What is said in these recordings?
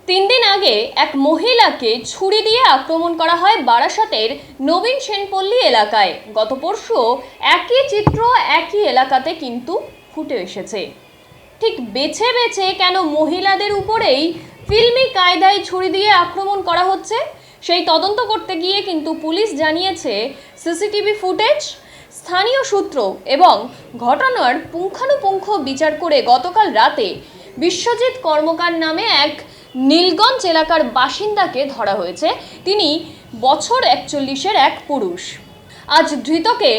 3 দিন আগে এক মহিলাকে ছুরি দিয়ে আক্রমণ করা হয় বারাসাতের নবীন সেনপল্লী এলাকায়। গত পরশু একই চিত্র একই এলাকাতে কিন্তু ফুটে এসেছে। ঠিক বেছে বেছে কেন মহিলাদের উপরেই ফিল্মি কায়দায় ছুরি দিয়ে আক্রমণ করা হচ্ছে সেই তদন্ত করতে গিয়ে কিন্তু পুলিশ জানিয়েছে সিসিটিভি ফুটেজ, স্থানীয় সূত্র এবং ঘটনার পুঙ্খানুপুঙ্খ বিচার করে গতকাল রাতে বিশ্বজিৎ কর্মকার নামে এক নীলগঞ্জ এলাকার বাসিন্দাকে ধরা হয়েছে। তিনি বছর 41-এর এক পুরুষ। আজ ধৃতকে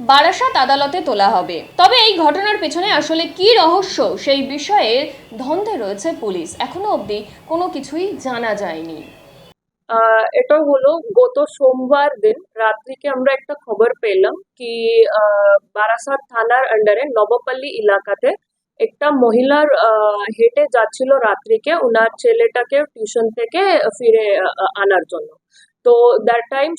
বারাসাত আদালতে তোলা হবে। তবে এই ঘটনার পেছনে আসলে কি রহস্য সেই বিষয়ে ধন্দে রয়েছে পুলিশ। এখনো অবধি কোনো কিছুই জানা যায়নি। এটা হলো গত সোমবার দিন রাত্রিকে আমরা একটা খবর পেলাম কি বারাসাত থানার আন্ডারে নবপল্লী এলাকাতে একটা মহিলার হেঁটে যাচ্ছিল রাত্রিকে ওনার ছেলেটাকে টিউশন থেকে ফিরে আনার জন্য। তো দ্যাট টাইম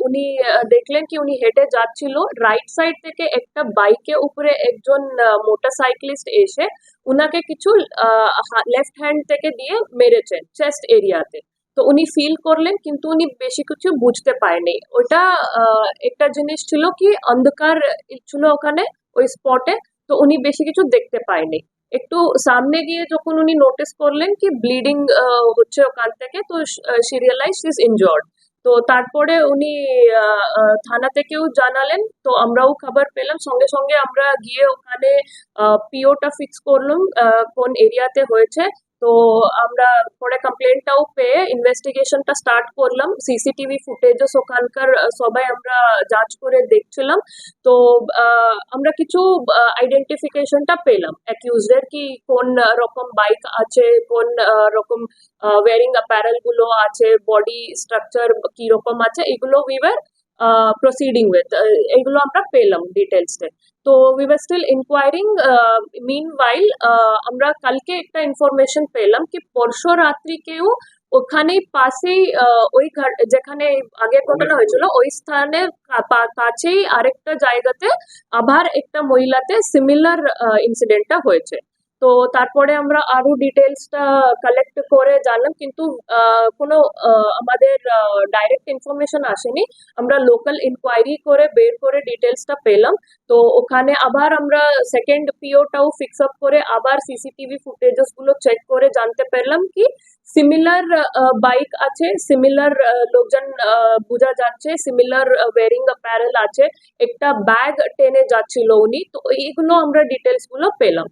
উনি দেখলেন কি উনি হেঁটে যাচ্ছিল, রাইট সাইড থেকে একটা বাইকে উপরে একজন মোটরসাইক্লিস্ট এসে উনাকে কিছু লেফট হ্যান্ড থেকে দিয়ে মেরেছেন চেস্ট এরিয়াতে। তো উনি ফিল করলেন কিন্তু উনি বেশি কিছু বুঝতে পারেনি। ওইটা একটা জিনিস ছিল কি অন্ধকার ছিল ওখানে ওই স্পটে, তো উনি বেশি কিছু দেখতে পায়নি। একটু সামনে গিয়ে যখন উনি নোটিস করলেন কি ব্লিডিং হচ্ছে ওখান থেকে, তো শি রিয়েলাইজ ইজ ইনজর্ড। তো তারপরে উনি থানা থেকেও জানালেন, তো আমরাও খবর পেলাম, সঙ্গে সঙ্গে আমরা গিয়ে ওখানে পিওটা ফিক্স করলাম কোন এরিয়াতে হয়েছে। তো আমরা পরে কমপ্লেনটাও পেয়ে ইনভেস্টিগেশনটা স্টার্ট করলাম। সিসিটিভি ফুটেজেস ওখানকার সবাই আমরা যাচ করে দেখছিলাম। তো আমরা কিছু আইডেন্টিফিকেশনটা পেলাম অ্যাকিউজদের কি কোন রকম বাইক আছে, কোন রকম ওয়ারিং অ্যাপারেল গুলো আছে, বডি স্ট্রাকচার কি রকম আছে, এগুলো উই ওয়ার প্রসিডিং উইথ, এগুলো আমরা পেলাম ডিটেলসে। তো we were still inquiring. Meanwhile আমরা কালকে একটা ইনফরমেশন পেলাম কি পরশু রাত্রিকেও ওখানেই পাশেই ওই যেখানে আগের ঘটনা হয়েছিল ওই স্থানে কাছেই আরেকটা জায়গাতে আবার একটা মহিলাতে সিমিলার ইনসিডেন্টটা হয়েছে। তো তারপরে আমরা আরো ডিটেলসটা কালেক্ট করে জানলাম, কিন্তু কোনো আমাদের ডাইরেক্ট ইনফরমেশন আসেনি। আমরা লোকাল ইনকোয়ারি করে বের করে ডিটেলসটা পেলাম। তো ওখানে আবার আমরা সেকেন্ড পিওটাও ফিক্স আপ করে আবার সিসিটিভি ফুটেজেস গুলো চেক করে জানতে পারলাম কি সিমিলার বাইক আছে, সিমিলার লোকজন বোঝা যাচ্ছে, সিমিলার ওয়ারিং অ্যাপারেল আছে, একটা ব্যাগ টেনে যাচ্ছিল উনি। তো এইগুলো আমরা ডিটেলস গুলো পেলাম।